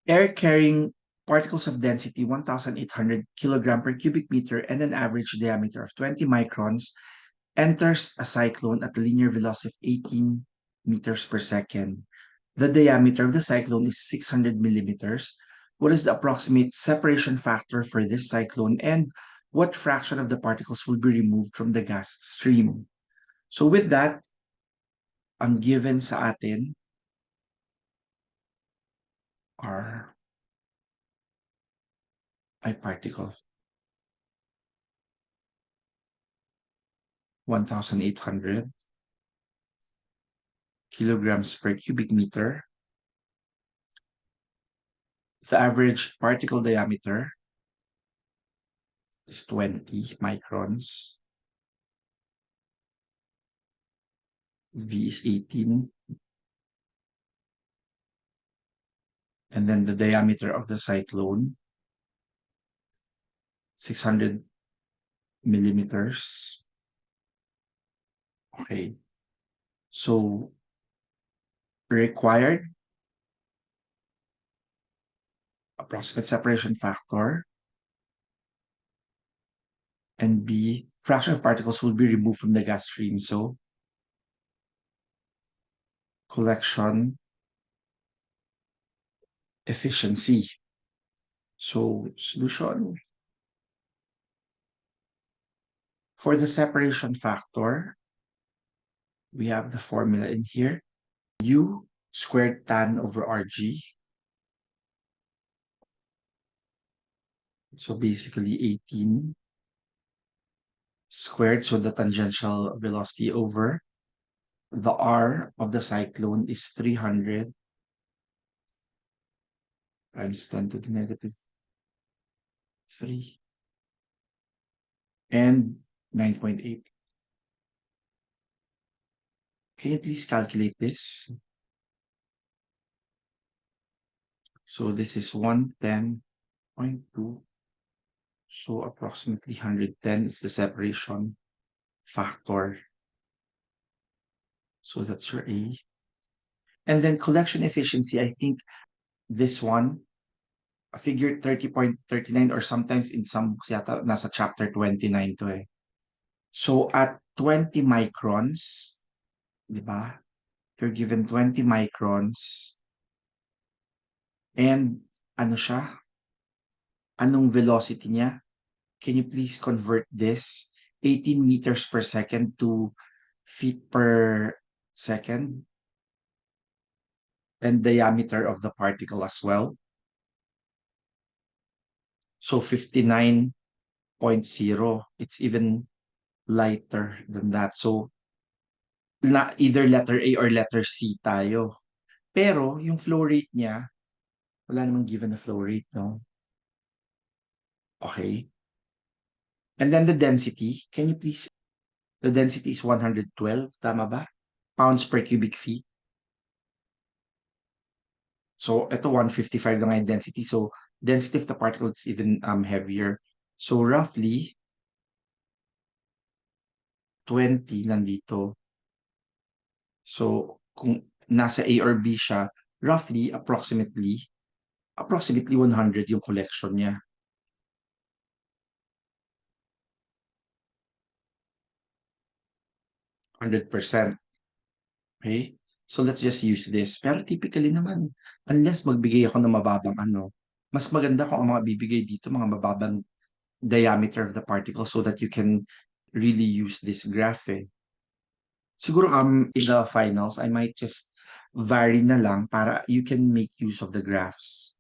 Air carrying particles of density 1,800 kilogram per cubic meter and an average diameter of 20 microns enters a cyclone at a linear velocity of 18 meters per second. The diameter of the cyclone is 600 millimeters. What is the approximate separation factor for this cyclone, and what fraction of the particles will be removed from the gas stream? So with that, ang given sa atin are ay particle 1,800 kilograms per cubic meter. The average particle diameter is 20 microns. V is 18. And then the diameter of the cyclone, 600 millimeters. Okay. So, required approximate separation factor, and B, fraction of particles will be removed from the gas stream. So, collection efficiency. So, solution. For the separation factor, we have the formula in here. U squared tan over RG. So basically 18 squared. So the tangential velocity over the R of the cyclone is 300 times 10 to the negative 3 and 9.8. Can you please calculate this? So this is 110.2. So approximately 110 is the separation factor. So that's your A. And then collection efficiency, I think this one, figure 30.39, or sometimes in some books yata, nasa chapter 29 to eh. So at 20 microns, di ba? You're given 20 microns. And ano siya? Anong velocity niya? Can you please convert this 18 meters per second to feet per second? And diameter of the particle as well. So 59.0. It's even lighter than that. So na either letter A or letter C tayo. Pero yung flow rate niya, wala namang given na flow rate, no? Okay. And then the density, can you please, the density is 112, tama ba? Pounds per cubic feet. So ito 155 na nga yung density. So density of the particle is even heavier. So roughly 20 nandito. So kung nasa A or B siya, roughly approximately 100 yung collection niya. 100%. Okay? So let's just use this. Pero typically naman, unless magbigay ako ng mababang ano, mas maganda kung ang mga bibigay dito, mga mababang diameter of the particle so that you can really use this graph eh. Siguro in the finals, I might just vary na lang para you can make use of the graphs.